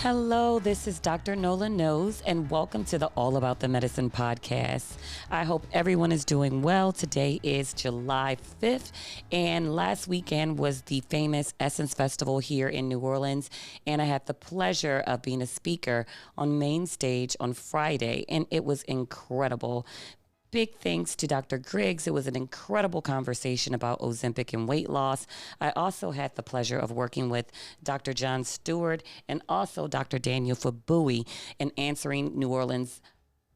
Hello, this is Dr. Nola Knows, and welcome to the All About the Medicine podcast. I hope everyone is doing well. Today is July 5th, and last weekend was the famous Essence Festival here in New Orleans, and I had the pleasure of being a speaker on main stage on Friday, and it was incredible. Big thanks to Dr. Griggs. It was an incredible conversation about Ozempic and weight loss. I also had the pleasure of working with Dr. John Stewart and also Dr. Daniel Fabui in answering New Orleans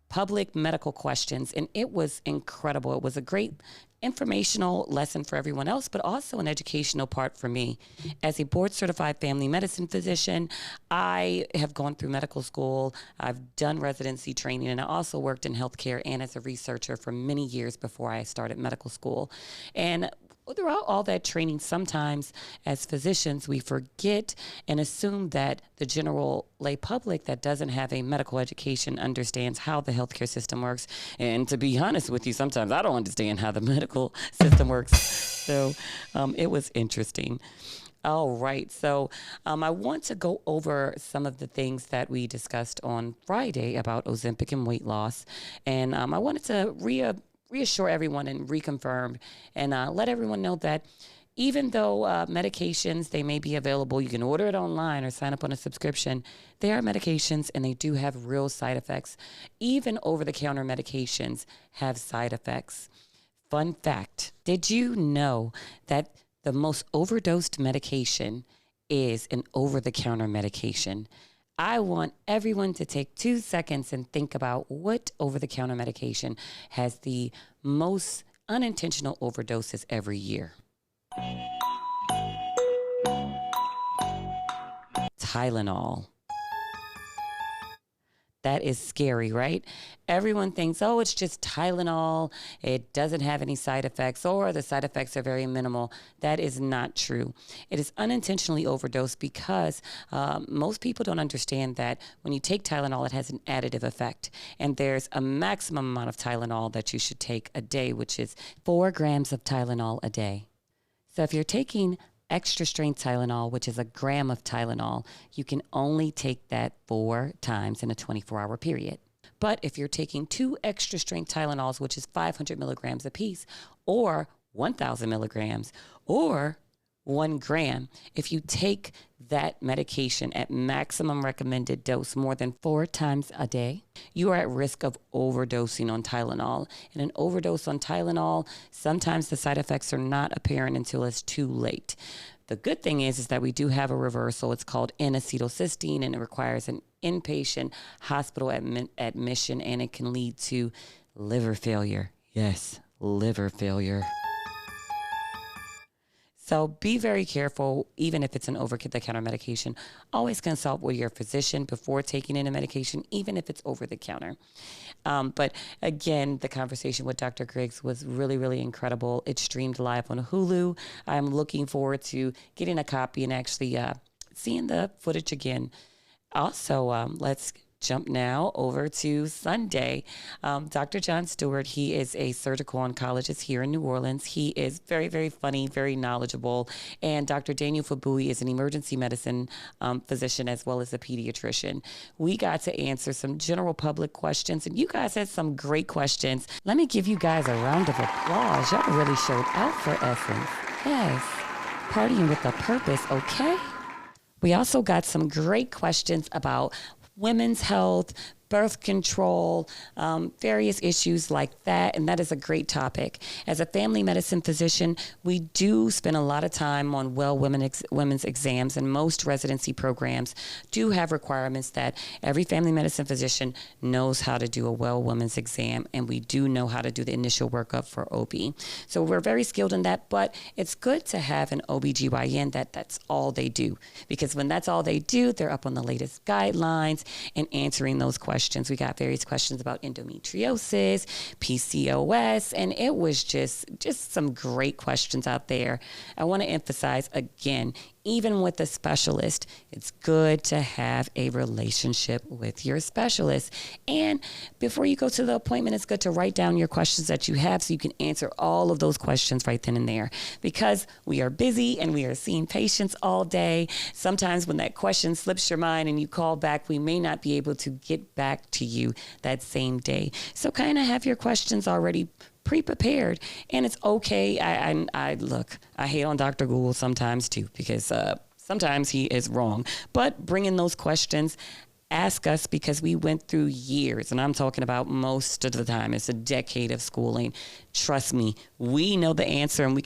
public medical questions, and it was incredible. It was a great informational lesson for everyone else, but also an educational part for me. As a board-certified family medicine physician, I have gone through medical school, I've done residency training, and I also worked in healthcare and as a researcher for many years before I started medical school. And throughout all that training, sometimes as physicians, we forget and assume that the general lay public that doesn't have a medical education understands how the healthcare system works. And to be honest with you, sometimes I don't understand how the medical system works. So it was interesting. All right. So I want to go over some of the things that we discussed on Friday about Ozempic and weight loss. And I wanted to reassure everyone and reconfirm and let everyone know that even though medications, they may be available, you can order it online or sign up on a subscription, they are medications and they do have real side effects. Even over-the-counter medications have side effects. Fun fact, did you know that the most overdosed medication is an over-the-counter medication? I want everyone to take 2 seconds and think about what over-the-counter medication has the most unintentional overdoses every year. Tylenol. That is scary, right? Everyone thinks, oh, it's just Tylenol. It doesn't have any side effects, or the side effects are very minimal. That is not true. It is unintentionally overdosed because most people don't understand that when you take Tylenol, it has an additive effect. And there's a maximum amount of Tylenol that you should take a day, which is 4 grams of Tylenol a day. So if you're taking extra strength Tylenol, which is a gram of Tylenol, you can only take that 4 times in a 24-hour period. But if you're taking 2 extra strength Tylenols, which is 500 milligrams apiece, or 1,000 milligrams, or 1 gram, if you take that medication at maximum recommended dose more than 4 times a day, you are at risk of overdosing on Tylenol. And an overdose on Tylenol, sometimes the side effects are not apparent until it's too late. The good thing is that we do have a reversal. It's called N-acetylcysteine, and it requires an inpatient hospital admission, and it can lead to liver failure. Yes, liver failure. So be very careful, even if it's an over-the-counter medication. Always consult with your physician before taking in a medication, even if it's over-the-counter. But again, the conversation with Dr. Griggs was really, really incredible. It streamed live on Hulu. I'm looking forward to getting a copy and actually seeing the footage again. Also, let's jump now over to Sunday. Dr. John Stewart, he is a surgical oncologist here in New Orleans. He is very, very funny, very knowledgeable. And Dr. Daniel Fabui is an emergency medicine physician as well as a pediatrician. We got to answer some general public questions, and you guys had some great questions. Let me give you guys a round of applause. Y'all really showed out for Essence. Yes, partying with a purpose, okay? We also got some great questions about women's health, birth control, various issues like that. And that is a great topic. As a family medicine physician, we do spend a lot of time on women's exams, and most residency programs do have requirements that every family medicine physician knows how to do a women's exam, and we do know how to do the initial workup for OB. So we're very skilled in that, but it's good to have an OBGYN that's all they do, because when that's all they do, they're up on the latest guidelines and answering those questions questions. We got various questions about endometriosis, PCOS, and it was just some great questions out there. I want to emphasize again, even with a specialist, it's good to have a relationship with your specialist. And before you go to the appointment, it's good to write down your questions that you have so you can answer all of those questions right then and there. Because we are busy and we are seeing patients all day, sometimes when that question slips your mind and you call back, we may not be able to get back to you that same day. So kind of have your questions already pre-prepared, and it's okay. I look, I hate on Dr. Google sometimes too, because sometimes he is wrong, but bring in those questions. Ask us, because we went through years, and I'm talking about most of the time, it's a decade of schooling. Trust me, we know the answer, and we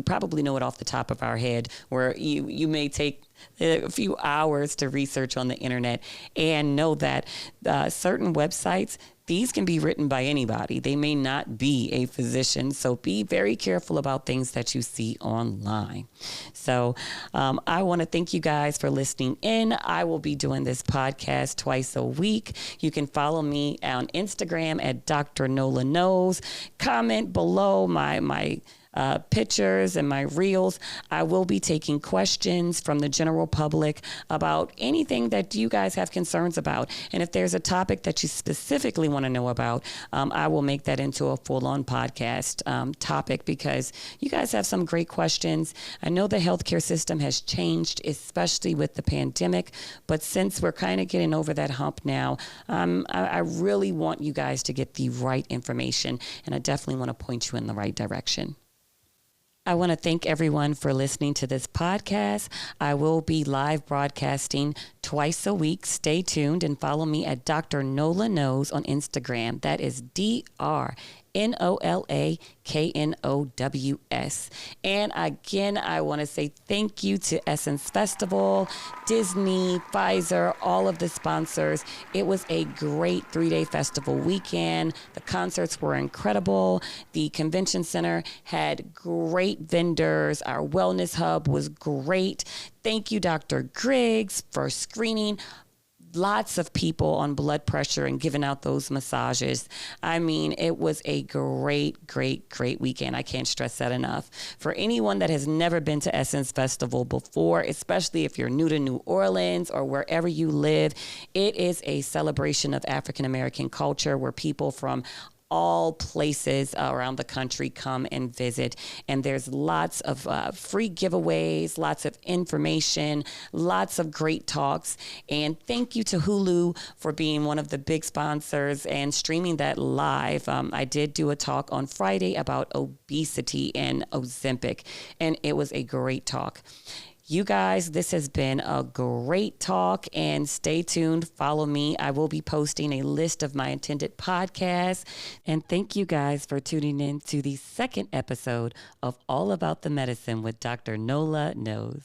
probably know it off the top of our head, where you may take a few hours to research on the internet and know that certain websites, these can be written by anybody. They may not be a physician, so be very careful about things that you see online. So I want to thank you guys for listening in. I will be doing this podcast twice a week. You can follow me on Instagram at Dr. Nola Knows. Comment below my pictures and my reels. I will be taking questions from the general public about anything that you guys have concerns about. And if there's a topic that you specifically want to know about, I will make that into a full-on podcast topic, because you guys have some great questions. I know the healthcare system has changed, especially with the pandemic, but since we're kind of getting over that hump now, I really want you guys to get the right information, and I definitely want to point you in the right direction. I want to thank everyone for listening to this podcast. I will be live broadcasting twice a week. Stay tuned and follow me at Dr. Nola Knows on Instagram. That is DrNolaKnows. And again, I want to say thank you to Essence Festival, Disney, Pfizer, all of the sponsors. It was a great 3-day festival weekend. The concerts were incredible. The convention center had great vendors. Our wellness hub was great. Thank you, Dr. Griggs, for screening lots of people on blood pressure and giving out those massages. I mean, it was a great weekend. I can't stress that enough. For anyone that has never been to Essence Festival before, especially if you're new to New Orleans or wherever you live, it is a celebration of African American culture where people from all places around the country come and visit. And there's lots of free giveaways, lots of information, lots of great talks. And thank you to Hulu for being one of the big sponsors and streaming that live. I did do a talk on Friday about obesity and Ozempic, and it was a great talk. You guys, this has been a great talk, and stay tuned. Follow me. I will be posting a list of my intended podcasts. And thank you guys for tuning in to the second episode of All About the Medicine with Dr. Nola Knows.